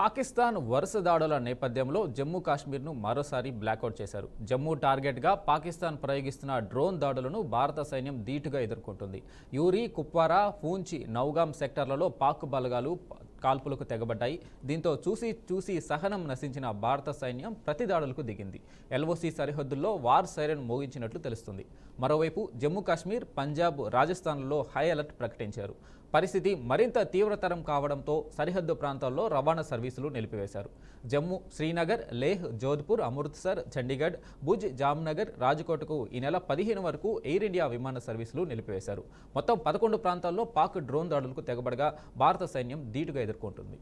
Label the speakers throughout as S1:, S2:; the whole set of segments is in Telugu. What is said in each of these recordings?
S1: పాకిస్తాన్ వరుస దాడుల నేపథ్యంలో జమ్మూ కాశ్మీర్ను మరోసారి బ్లాకౌట్ చేశారు. జమ్మూ టార్గెట్గా పాకిస్తాన్ ప్రయోగిస్తున్న డ్రోన్ దాడులను భారత సైన్యం ధీటుగా ఎదుర్కొంటుంది. యూరి, కుప్వారా, పూంచ్, నౌగాం సెక్టార్లలో పాక్ బలగాలు కాల్పులకు తెగబడ్డాయి. దీంతో చూసి సహనం నశించిన భారత సైన్యం ప్రతిదాడులకు దిగింది. ఎల్ఓసి సరిహద్దుల్లో వార్ సైరన్ మోగించినట్లు తెలుస్తుంది. మరోవైపు జమ్మూ కాశ్మీర్, పంజాబ్, రాజస్థాన్లలో హై అలర్ట్ ప్రకటించారు. పరిస్థితి మరింత తీవ్రతరం కావడంతో సరిహద్దు ప్రాంతాల్లో రవాణా సర్వీసులు నిలిపివేశారు. జమ్మూ, శ్రీనగర్, లేహ్, జోధ్పూర్, అమృత్సర్, చండీగఢ్, భుజ్, జామ్నగర్, రాజ్కోట్కు ఈ నెల 15 వరకు ఎయిర్ ఇండియా విమాన సర్వీసులు నిలిపివేశారు. మొత్తం 11 ప్రాంతాల్లో పాక్ డ్రోన్ దాడులకు తెగబడగా భారత సైన్యం ధీటుగా ఎదుర్కొంటుంది.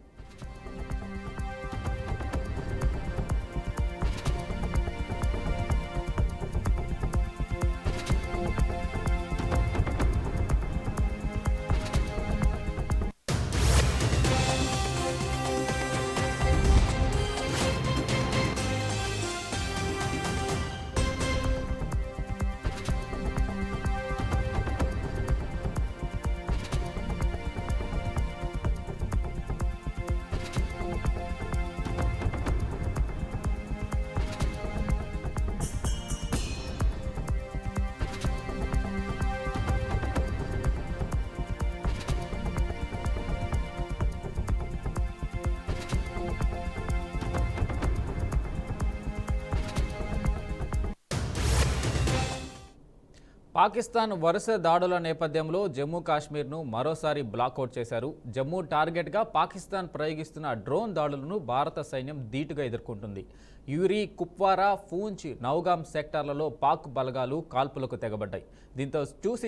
S1: పాకిస్తాన్ వరుస దాడుల నేపథ్యంలో జమ్మూ కాశ్మీర్ను మరోసారి బ్లాకౌట్ చేశారు. జమ్మూ టార్గెట్గా పాకిస్తాన్ ప్రయోగిస్తున్న డ్రోన్ దాడులను భారత సైన్యం ధీటుగా ఎదుర్కొంటుంది. యూరి, కుప్వారా, పూంచ్, నౌగాం సెక్టార్లలో పాక్ బలగాలు కాల్పులకు తెగబడ్డాయి. దీంతో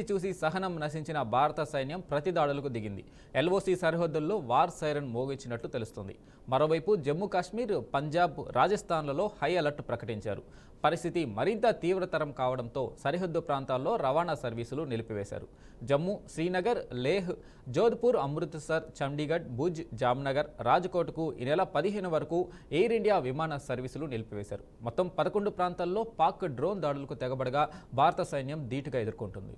S1: చూసి సహనం నశించిన భారత సైన్యం ప్రతిదాడులకు దిగింది. ఎల్ఓసి సరిహద్దుల్లో వార్ సైరన్ మోగించినట్టు తెలుస్తుంది. మరోవైపు జమ్మూ కాశ్మీర్, పంజాబ్, రాజస్థాన్లలో హై అలర్ట్ ప్రకటించారు. పరిస్థితి మరింత తీవ్రతరం కావడంతో సరిహద్దు ప్రాంతాల్లో రవాణా సర్వీసులు నిలిపివేశారు. జమ్మూ, శ్రీనగర్, లేహ్, జోధ్పూర్, అమృత్సర్, చండీగఢ్, భుజ్, జామ్నగర్, రాజ్కోట్కు ఈ నెల 15 వరకు ఎయిర్ ఇండియా విమాన సర్వీసులు నిలిపివేశారు. మొత్తం 11 ప్రాంతాల్లో పాక్ డ్రోన్ దాడులకు తెగబడగా భారత సైన్యం ధీటుగా ఎదుర్కొంటుంది.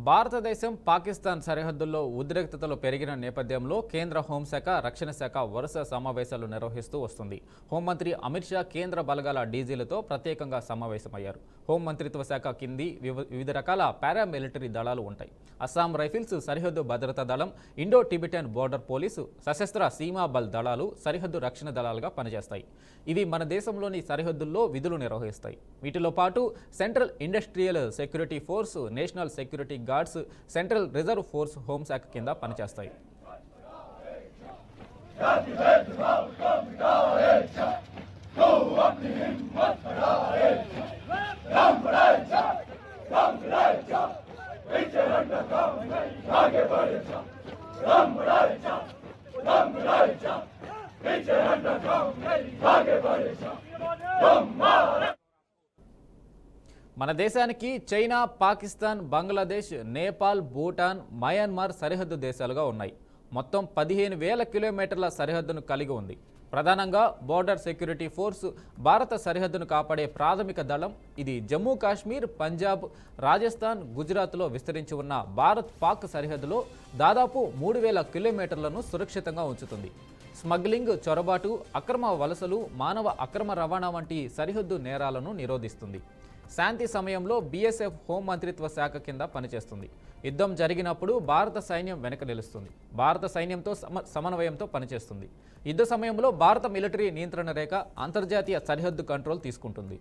S1: భారతదేశం, పాకిస్తాన్ సరిహద్దుల్లో ఉద్రిక్తతలు పెరిగిన నేపథ్యంలో కేంద్ర హోంశాఖ, రక్షణ శాఖ వరుస సమావేశాలు నిర్వహిస్తూ వస్తుంది. హోంమంత్రి అమిత్ షా కేంద్ర బలగాల డీజీలతో ప్రత్యేకంగా సమావేశమయ్యారు. హోంమంత్రిత్వ శాఖ కింది వివిధ రకాల పారామిలిటరీ దళాలు ఉంటాయి. అస్సాం రైఫిల్స్ సరిహద్దు భద్రతా దళం, Indo Tibetan border police, Sashastra Seema బల్ దళాలు సరిహద్దు రక్షణ దళాలుగా పనిచేస్తాయి. ఇవి మన దేశంలోని సరిహద్దుల్లో విధులు నిర్వహిస్తాయి. వీటిలో పాటు central industrial security force, national security guards, central reserve force హోంశాఖ కింద పనిచేస్తాయి. మన దేశానికి చైనా, పాకిస్తాన్, బంగ్లాదేశ్, నేపాల్, భూటాన్, మయన్మార్ సరిహద్దు దేశాలుగా ఉన్నాయి. మొత్తం 15,000 కిలోమీటర్ల సరిహద్దును కలిగి ఉంది. ప్రధానంగా బోర్డర్ సెక్యూరిటీ ఫోర్స్ భారత సరిహద్దును కాపాడే ప్రాథమిక దళం. ఇది జమ్మూ కాశ్మీర్, పంజాబ్, రాజస్థాన్, గుజరాత్లో విస్తరించి ఉన్న భారత్-పాక్ సరిహద్దులో దాదాపు 3,000 కిలోమీటర్లను సురక్షితంగా ఉంచుతుంది. స్మగ్లింగ్, చొరబాటు, అక్రమ వలసలు, మానవ అక్రమ రవాణా వంటి సరిహద్దు నేరాలను నిరోధిస్తుంది. శాంతి సమయంలో బీఎస్ఎఫ్ హోంమంత్రిత్వ శాఖ కింద పనిచేస్తుంది. యుద్ధం జరిగినప్పుడు భారత సైన్యం వెనక నిలుస్తుంది. భారత సైన్యంతో సమన్వయంతో పనిచేస్తుంది. యుద్ధ సమయంలో భారత మిలిటరీ నియంత్రణ రేఖ, అంతర్జాతీయ సరిహద్దు కంట్రోల్ తీసుకుంటుంది.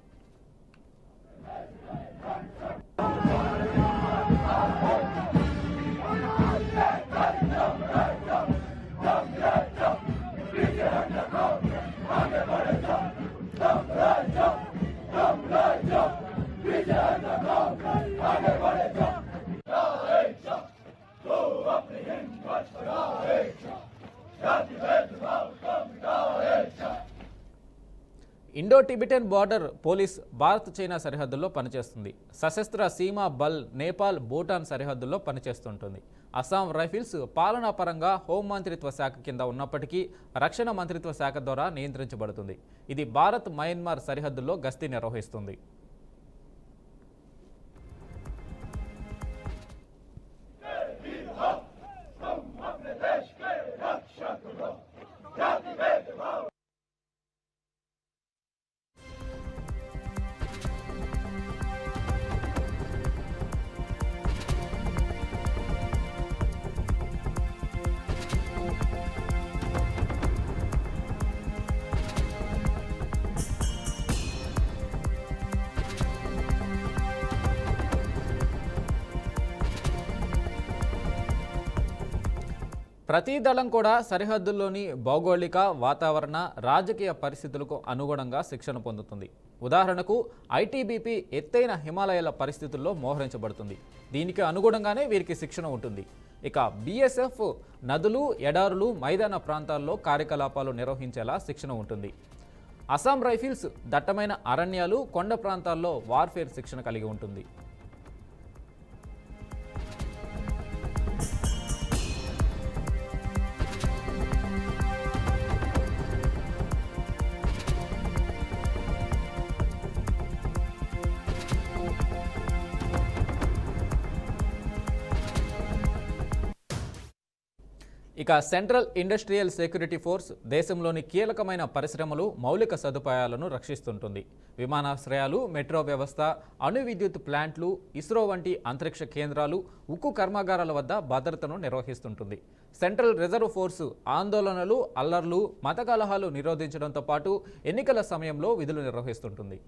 S1: Indo Tibetan border police Bharat China సరిహద్దుల్లో పనిచేస్తుంది. సశస్త్ర సీమా బల్ నేపాల్ భూటాన్ సరిహద్దుల్లో పనిచేస్తుంటుంది. అస్సాం రైఫిల్స్ పాలనా పరంగా హోంమంత్రిత్వ శాఖ కింద ఉన్నప్పటికీ రక్షణ మంత్రిత్వ శాఖ ద్వారా నియంత్రించబడుతుంది. ఇది భారత్ మయన్మార్ సరిహద్దుల్లో గస్తీ నిర్వహిస్తుంది. ప్రతి దళం కూడా సరిహద్దుల్లోని భౌగోళిక, వాతావరణ, రాజకీయ పరిస్థితులకు అనుగుణంగా శిక్షణ పొందుతుంది. ఉదాహరణకు ఐటీబీపీ ఎత్తైన హిమాలయాల పరిస్థితుల్లో మోహరించబడుతుంది. దీనికి అనుగుణంగానే వీరికి శిక్షణ ఉంటుంది. ఇక బీఎస్ఎఫ్ నదులు, ఎడారులు, మైదాన ప్రాంతాల్లో కార్యకలాపాలు నిర్వహించేలా శిక్షణ ఉంటుంది. అస్సాం రైఫిల్స్ దట్టమైన అరణ్యాలు, కొండ ప్రాంతాల్లో వార్ఫేర్ శిక్షణ కలిగి ఉంటుంది. ఇక సెంట్రల్ ఇండస్ట్రియల్ సెక్యూరిటీ ఫోర్స్ దేశంలోని కీలకమైన పరిశ్రమలు, మౌలిక సదుపాయాలను రక్షిస్తుంటుంది. విమానాశ్రయాలు, మెట్రో వ్యవస్థ, అణు విద్యుత్ ప్లాంట్లు, ఇస్రో వంటి అంతరిక్ష కేంద్రాలు, ఉక్కు కర్మాగారాల వద్ద భద్రతను నిర్వహిస్తుంటుంది. సెంట్రల్ రిజర్వ్ ఫోర్సు ఆందోళనలు, అల్లర్లు, మత కలహాలు నిరోధించడంతో పాటు ఎన్నికల సమయంలో విధులు నిర్వహిస్తుంటుంది.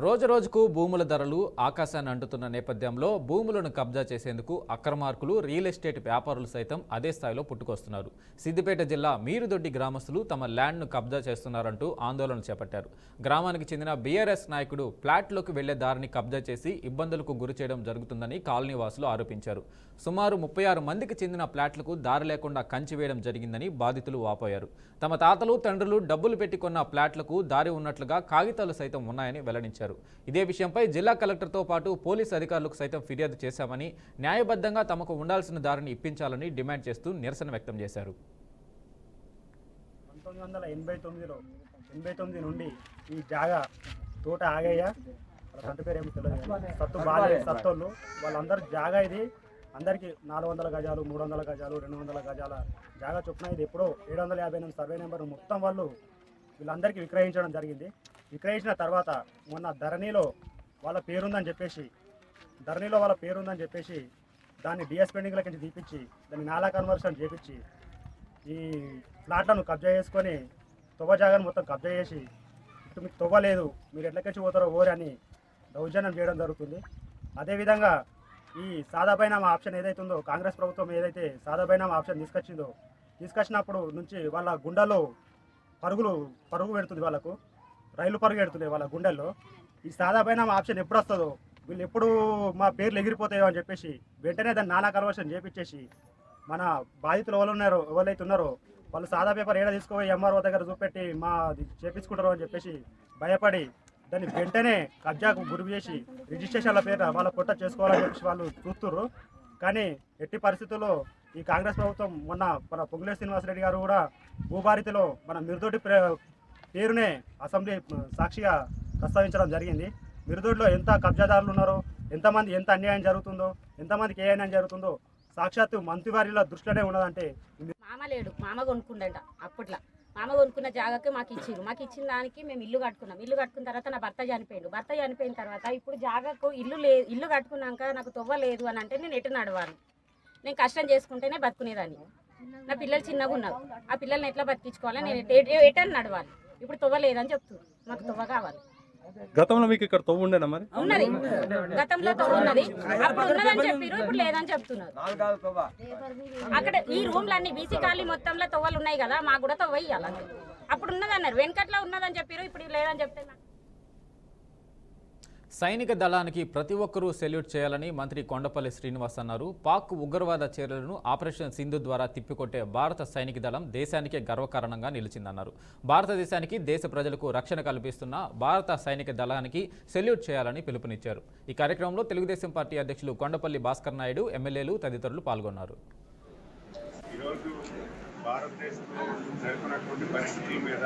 S1: రోజురోజుకు భూముల ధరలు ఆకాశాన్ని అంటుతున్న నేపథ్యంలో భూములను కబ్జా చేసేందుకు అక్రమార్కులు, రియల్ ఎస్టేట్ వ్యాపారులు సైతం అదే స్థాయిలో పుట్టుకొస్తున్నారు. సిద్దిపేట జిల్లా మీరుదొడ్డి గ్రామస్తులు తమ ల్యాండ్ను కబ్జా చేస్తున్నారంటూ ఆందోళన చేపట్టారు. గ్రామానికి చెందిన బీఆర్ఎస్ నాయకుడు ఫ్లాట్లోకి వెళ్లే దారిని కబ్జా చేసి ఇబ్బందులకు గురి చేయడం జరుగుతుందని కాలనీవాసులు ఆరోపించారు. సుమారు 36 మందికి చెందిన ఫ్లాట్లకు దారి లేకుండా కంచి వేయడం జరిగిందని బాధితులు వాపోయారు. తమ తాతలు, తండ్రులు డబ్బులు పెట్టి కొన్న ఫ్లాట్లకు దారి ఉన్నట్లుగా కాగితాలు సైతం ఉన్నాయని వెల్లడించారు. ఇదే విషయంపై జిల్లా కలెక్టర్తో పాటు పోలీసు అధికారులకు సైతం ఫిర్యాదు చేశామని, న్యాయబద్ధంగా తమకు ఉండాల్సిన దారిని ఇప్పించాలని డిమాండ్ చేస్తూ నిరసన వ్యక్తం చేశారు.
S2: 1989 నుండి ఈ జాగా తోట ఆగయ్య వాళ్ళ పేరు ఏమి తెలియదు, సత్తు బాలయ్య, సత్తోళ్ళు వాళ్ళందరూ జాగా ఇది అందరికీ 400 గజాలు, 300 గజాలు, 200 గజాల జాగా చొప్పున ఇది ఎప్పుడో 758 సర్వే నెంబర్ మొత్తం వాళ్ళు వీళ్ళందరికీ విక్రయించడం జరిగింది. విక్రయించిన తర్వాత మొన్న ధరణిలో వాళ్ళ పేరుందని చెప్పేసి దాన్ని డిఎస్ పెండింగ్లకి తీపిచ్చి దాన్ని నాలా కన్వర్షన్ చేపించి ఈ ఫ్లాట్లను కబ్జా చేసుకొని తొవ్వ జాగాను మొత్తం కబ్జా చేసి ఇటు మీకు తొవ్వలేదు, మీరు ఎట్లకెచ్చి పోతారో ఓరి అని దౌర్జన్యం చేయడం జరుగుతుంది. అదేవిధంగా ఈ సాదాబైనామా ఆప్షన్ ఏదైతే ఉందో, కాంగ్రెస్ ప్రభుత్వం ఏదైతే సాదాబైనామా ఆప్షన్ తీసుకొచ్చినప్పుడు నుంచి వాళ్ళ గుండెల్లో పరుగు పెడుతుంది, వాళ్ళకు రైలు పరుగు పెడుతుంది వాళ్ళ గుండెల్లో. ఈ సాదాబైనామా ఆప్షన్ ఎప్పుడు వస్తుందో, వీళ్ళు ఎప్పుడు మా పేర్లు ఎగిరిపోతాయో అని చెప్పేసి వెంటనే దాన్ని నానా కన్వర్షన్ చేపించేసి మన బాధితులు ఎవరైతే ఉన్నారో వాళ్ళు సాదా పేపర్ ఏడా తీసుకుపోయి ఎంఆర్ఓ దగ్గర చూపెట్టి మా చేపించుకుంటారు అని చెప్పేసి భయపడి దాన్ని వెంటనే కబ్జాకు గురి చేసి రిజిస్ట్రేషన్ల పేరు వాళ్ళ పొట్ట చేసుకోవాలని చెప్పేసి వాళ్ళు చూస్తున్నారు. కానీ ఎట్టి పరిస్థితుల్లో ఈ కాంగ్రెస్ ప్రభుత్వం మొన్న మన పొంగులేటి శ్రీనివాసరెడ్డి గారు కూడా భూభారతిలో మన మిరుదొడ్డి పేరునే అసెంబ్లీ సాక్షిగా ప్రస్తావించడం జరిగింది. మిరుదొడ్డిలో ఎంత కబ్జాదారులు ఉన్నారో, ఎంతమంది ఎంత అన్యాయం జరుగుతుందో, ఎంతమందికి ఏ అన్యాయం జరుగుతుందో సాక్షాత్తు మంత్రివారిలో దృష్టిలోనే ఉన్నదంటే.
S3: మామ లేడు, మామ కొనుక్కుండంట. అప్పట్లో మామ కొనుక్కున్న జాగాకి మాకు ఇచ్చిన దానికి మేము ఇల్లు కట్టుకున్న తర్వాత నా భర్త చనిపోయిన తర్వాత ఇప్పుడు జాగాకు ఇల్లు కట్టుకున్నాక నాకు తొవ్వలేదు అని అంటే నేను ఎటు నడవాలి, నేను కష్టం చేసుకుంటేనే బతుకునేదాన్ని. నా పిల్లలు చిన్నగా ఉన్నారు, ఆ పిల్లల్ని ఎట్లా బతికించుకోవాలి, నేను ఎటని నడవాలి. ఇప్పుడు తొవ్వలేదని చెప్తున్నారు, మాకు తొవ్వ కావాలి.
S4: గతంలో మీకు ఇక్కడ తవ్వు ఉండేనా మరి?
S3: ఉన్నది, గతంలో ఉన్నది, అప్పుడు ఉన్నదని చెప్పారు, ఇప్పుడు లేదని చెప్తున్నారు. అక్కడ ఈ రూమ్లన్నీ బీసీ కాలనీ మొత్తంలో తవ్వలు ఉన్నాయి కదా, మాకు కూడా తవ్వ ఇయ్యాలి. అప్పుడు ఉన్నదన్నారు, వెనకట్లో ఉన్నదని చెప్పారు, ఇప్పుడు లేదని చెప్తే
S1: సైనిక దళానికి ప్రతి ఒక్కరూ సెల్యూట్ చేయాలని మంత్రి కొండపల్లి శ్రీనివాస్ అన్నారు. పాక్ ఉగ్రవాద చర్యలను ఆపరేషన్ సింధు ద్వారా తిప్పికొట్టే భారత సైనిక దళం దేశానికే గర్వకారణంగా నిలిచిందన్నారు. భారతదేశానికి దేశ ప్రజలకు రక్షణ కల్పిస్తున్న భారత సైనిక దళానికి సెల్యూట్ చేయాలని పిలుపునిచ్చారు. ఈ కార్యక్రమంలో తెలుగుదేశం పార్టీ అధ్యక్షులు కొండపల్లి భాస్కర్ నాయుడు, ఎమ్మెల్యేలు తదితరులు పాల్గొన్నారు.
S5: భారతదేశంలో జరుగుతున్నటువంటి పరిస్థితుల మీద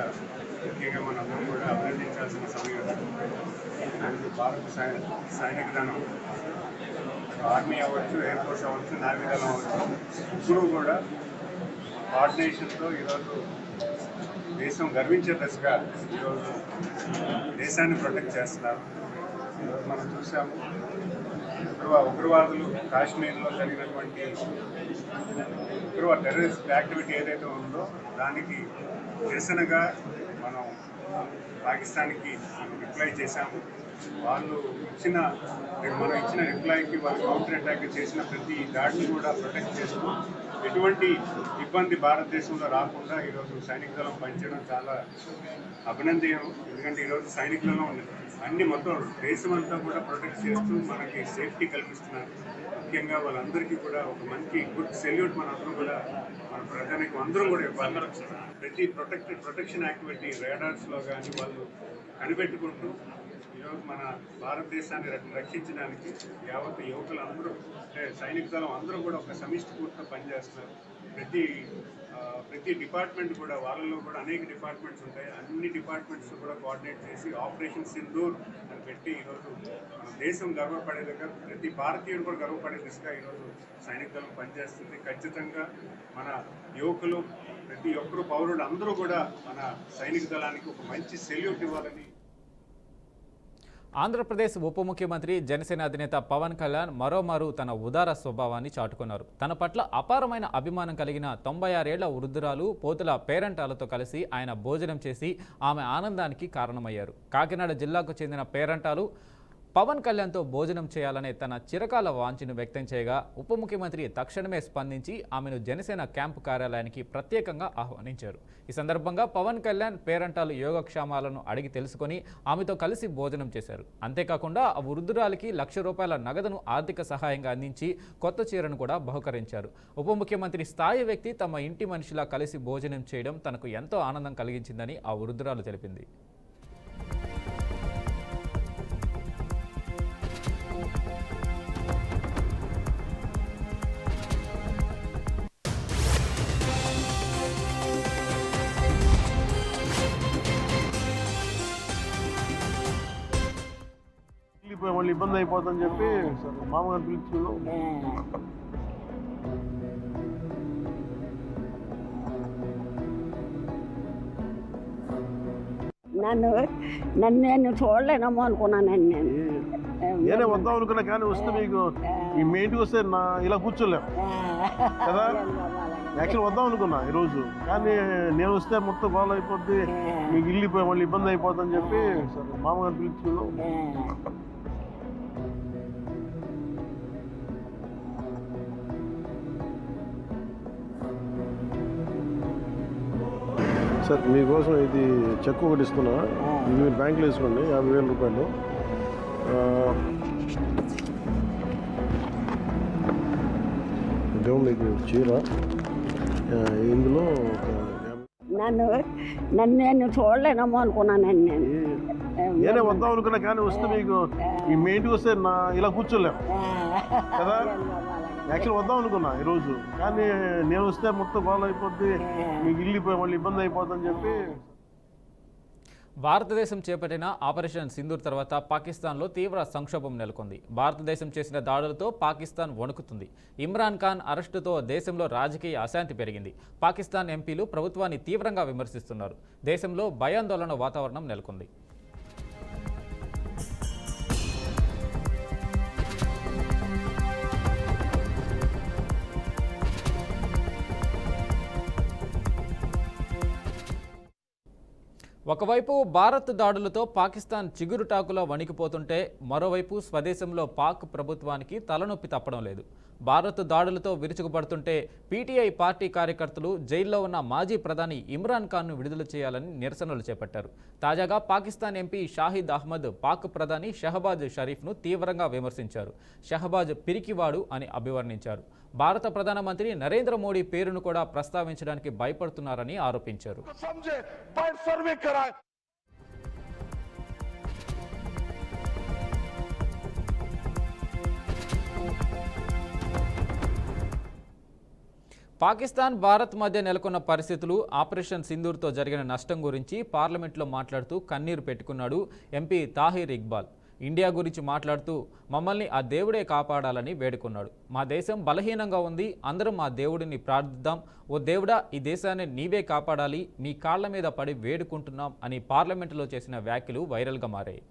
S5: ముఖ్యంగా మనందరం కూడా అభినందించాల్సిన సమయం. భారత సైనిక దళం ఆర్మీ అవ్వచ్చు, ఎయిర్ ఫోర్స్ అవ్వచ్చు, నావీ దళం అవ్వచ్చు, ఇప్పుడు కూడా కోఆర్డినేషన్తో ఈరోజు దేశం గర్వించే దశగా ఈరోజు దేశాన్ని ప్రొటెక్ట్ చేస్తున్నారు. ఈరోజు మనం చూసాము, ఉగ్రవాదులు కాశ్మీర్లో జరిగినటువంటి టెర్రరిస్ట్ యాక్టివిటీ ఏదైతే ఉందో దానికి నిరసనగా మనం పాకిస్తాన్కి రిప్లై చేశాము. వాళ్ళు మనం ఇచ్చిన రిప్లైకి వాళ్ళు కౌంటర్ అటాక్ చేసిన ప్రతి దాడిని కూడా ప్రొటెక్ట్ చేస్తూ ఎటువంటి ఇబ్బంది భారతదేశంలో రాకుండా ఈరోజు సైనిక దళం పనిచేయడం చాలా అభినందనీయం. ఎందుకంటే ఈరోజు సైనిక దళం అన్ని మొత్తం దేశమంతా కూడా ప్రొటెక్ట్ చేస్తూ మనకి సేఫ్టీ కల్పిస్తున్నారు. ముఖ్యంగా వాళ్ళందరికీ కూడా ఒక మంచి గుడ్ సెల్యూట్ మనందరం కూడా మన ప్రజానికి అందరం కూడా ఇవ్వాలి. ప్రతి ప్రొటెక్షన్ యాక్టివిటీ రేడార్స్లో కానీ వాళ్ళు కనిపెట్టుకుంటూ ఈరోజు మన భారతదేశాన్ని రక్షించడానికి యావత్ యువకులందరూ అంటే సైనిక దళం అందరూ కూడా ఒక సమిష్టి పూర్తిగా పనిచేస్తున్నారు. ప్రతి డిపార్ట్మెంట్ కూడా వాళ్ళలో కూడా అనేక డిపార్ట్మెంట్స్ ఉంటాయి. అన్ని డిపార్ట్మెంట్స్ కూడా కోఆర్డినేట్ చేసి ఆపరేషన్ సింధూర్ అని పెట్టి ఈరోజు మన దేశం గర్వపడే దగ్గర ప్రతి భారతీయుడు కూడా గర్వపడే దిశగా ఈరోజు సైనిక దళం పనిచేస్తుంది. ఖచ్చితంగా మన యువకులు ప్రతి ఒక్కరు పౌరులు అందరూ కూడా మన సైనిక దళానికి ఒక మంచి సెల్యూట్ ఇవ్వాలని.
S1: ఆంధ్రప్రదేశ్ ఉప ముఖ్యమంత్రి జనసేన అధినేత పవన్ కళ్యాణ్ మరోమారు తన ఉదార స్వభావాన్ని చాటుకున్నారు. తన పట్ల అపారమైన అభిమానం కలిగిన 96 ఏళ్ల వృద్ధురాలు పోతుల పేరంటాలతో కలిసి ఆయన భోజనం చేసి ఆమె ఆనందానికి కారణమయ్యారు. కాకినాడ జిల్లాకు చెందిన పేరంటాలు పవన్ కళ్యాణ్తో భోజనం చేయాలనే తన చిరకాల వాంఛను వ్యక్తం చేయగా ఉప ముఖ్యమంత్రి తక్షణమే స్పందించి ఆమెను జనసేన క్యాంపు కార్యాలయానికి ప్రత్యేకంగా ఆహ్వానించారు. ఈ సందర్భంగా పవన్ కళ్యాణ్ పేరంటాలు యోగక్షేమాలను అడిగి తెలుసుకొని ఆమెతో కలిసి భోజనం చేశారు. అంతేకాకుండా ఆ వృద్ధురాలికి ₹1,00,000 నగదును ఆర్థిక సహాయంగా అందించి కొత్త చీరను కూడా బహుకరించారు. ఉప ముఖ్యమంత్రి స్థాయి వ్యక్తి తమ ఇంటి మనిషిలా కలిసి భోజనం చేయడం తనకు ఎంతో ఆనందం కలిగించిందని ఆ వృద్ధురాలు తెలిపింది.
S6: మళ్ళీ ఇబ్బంది అయిపోతుందని చెప్పి మామగారు పిలుచుకున్నాం.
S7: నన్ను నేను చూడలేనమ్మో అనుకున్నానండి.
S6: నేనే వద్దాం అనుకున్నా, కానీ వస్తే మీకు మీ ఇంటికి వస్తే ఇలా కూర్చోలేము కదా. యాక్చువల్ వద్దాం అనుకున్నా ఈరోజు, కానీ నేను వస్తే మొత్తం గోల్ అయిపోద్ది, మీకు ఇల్లు మళ్ళీ ఇబ్బంది అయిపోతుందని చెప్పి మామగారు పిలుచుకున్నాం. సార్ మీకోసం ఇది చెక్ ఒకటి ఇస్తున్నా, ఇది మీరు బ్యాంకులో వేసుకోండి, ₹50,000. ఇదేమో మీకు చీర, ఇందులో
S7: నన్ను నేను చూడలేనమ్మో అనుకున్నానండి.
S6: నేనే వద్దాం అనుకున్నా, కానీ వస్తే మీకు మీ ఇంటికి వస్తే ఇలా కూర్చోలేము కదా. యాక్చువల్ వద్దాం అనుకున్నా ఈరోజు, కానీ నేను వస్తే మొత్తం గోల్ అయిపోద్ది, మీకు ఇల్లు మళ్ళీ ఇబ్బంది అయిపోతుందని చెప్పి.
S1: భారతదేశం చేపట్టిన ఆపరేషన్ సింధూర్ తర్వాత పాకిస్తాన్లో తీవ్ర సంక్షోభం నెలకొంది. భారతదేశం చేసిన దాడులతో పాకిస్తాన్ వణుకుతుంది. ఇమ్రాన్ ఖాన్ అరెస్టుతో దేశంలో రాజకీయ అశాంతి పెరిగింది. పాకిస్తాన్ ఎంపీలు ప్రభుత్వాన్ని తీవ్రంగా విమర్శిస్తున్నారు. దేశంలో భయాందోళన వాతావరణం నెలకొంది. ఒకవైపు భారత్ దాడులతో పాకిస్తాన్ చిగురుటాకులా వణికిపోతుంటే మరోవైపు స్వదేశంలో పాక్ ప్రభుత్వానికి తలనొప్పి తప్పడం లేదు. భారత్ దాడులతో విరుచుకుపడుతుంటే పీటీఐ పార్టీ కార్యకర్తలు జైల్లో ఉన్న మాజీ ప్రధాని ఇమ్రాన్ ఖాన్ను విడుదల చేయాలని నిరసనలు చేపట్టారు. తాజాగా పాకిస్తాన్ ఎంపీ షాహిద్ అహ్మద్ పాక్ ప్రధాని షహబాజ్ షరీఫ్ను తీవ్రంగా విమర్శించారు. షహబాజ్ పిరికివాడు అని అభివర్ణించారు. భారత ప్రధానమంత్రి నరేంద్ర మోడీ పేరును కూడా ప్రస్తావించడానికి భయపడుతున్నారని ఆరోపించారు. పాకిస్తాన్ భారత్ మధ్య నెలకొన్న పరిస్థితులు, ఆపరేషన్ సింధూర్తో జరిగిన నష్టం గురించి పార్లమెంట్లో మాట్లాడుతూ కన్నీరు పెట్టుకున్నాడు ఎంపీ తాహిర్ ఇక్బాల్. ఇండియా గురించి మాట్లాడుతూ మమ్మల్ని ఆ దేవుడే కాపాడాలని వేడుకున్నాడు. మా దేశం బలహీనంగా ఉంది, అందరం ఆ దేవుడిని ప్రార్థిద్దాం. ఓ దేవుడా, ఈ దేశాన్ని నీవే కాపాడాలి, మీ కాళ్ల మీద పడి వేడుకుంటున్నాం అని పార్లమెంటులో చేసిన వ్యాఖ్యలు వైరల్గా మారాయి.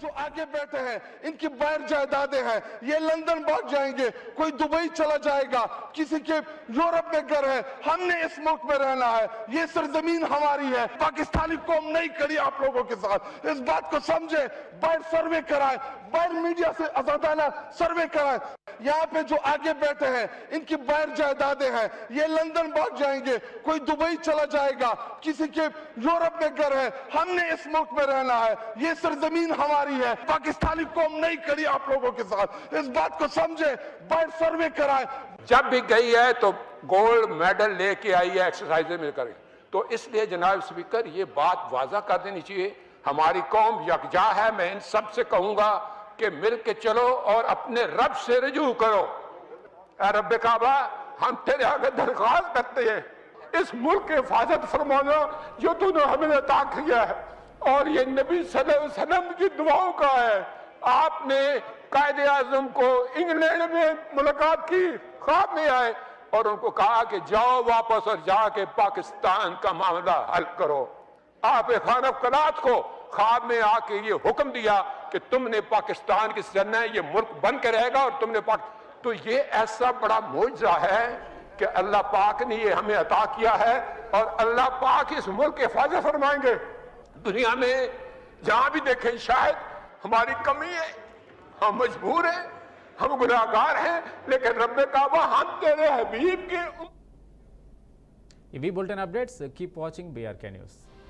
S8: जो आगे बैठे हैं इनकी बाहर जायदादें हैं, ये लंदन भाग जाएंगे, कोई दुबई चला जाएगा, किसी के यूरोप में घर है, हमने इस मुल्क में रहना है, ये सरजमीन हमारी है। पाकिस्तानी कौम नहीं खड़ी आप लोगों के साथ, इस बात को समझे, बाहर सर्वे कराएं, बाहर मीडिया से आजादाना सर्वे कराएं। यहाँ पे जो आगे बैठे हैं इनकी बाहर जायदादें हैं, ये लंदन भाग जाएंगे, कोई दुबई चला जाएगा, किसी के यूरोप में घर है, हमने इस मुल्क में रहना है, ये सरजमीन हमारी है। पाकिस्तानी कौम नहीं खड़ी आप लोगों के साथ, इस बात को समझे, बाहर सर्वे कराएं।
S9: जब भी गई है तो गोल्ड मेडल लेके आई है एक्सरसाइज में करें, तो इसलिए जनाब स्पीकर ये बात वाजा कर देनी चाहिए, हमारी कौम यकजा है। मैं इन सब से कहूंगा कि मिल के चलो और अपने रब से रजू करो। ऐ रब काबा, हम तेरे आगे दरख्वास्त करते हैं, इस मुल्क की हिफाजत फरमाना जो तूने हमें अता किया है, और ये नबी सल्लल्लाहु अलैहि वसल्लम की दुआओं का है। आपने कायदे आजम को इंग्लैंड में मुलाकात की, ख्वाब में आए और उनको कहा कि जाओ वापस और जाके पाकिस्तान का मामला हल करो। आप खान कलात को ख्वाब में आके ये हुक्म दिया कि तुमने पाकिस्तान की सरना ये मुल्क बन के रहेगा और तुमने तो ये ऐसा बड़ा मोजा है कि अल्लाह पाक ने ये हमें अता किया है और अल्लाह पाक इस मुल्क की हिफाजत फरमाएंगे। दुनिया में जहां भी देखें शायद हमारी कमी है, हम मजबूर हैं, हम गुनाहगार हैं, लेकिन रब काबा हम तेरे हबीब के
S1: ఇవి bulletin updates. Keep watching BRK news.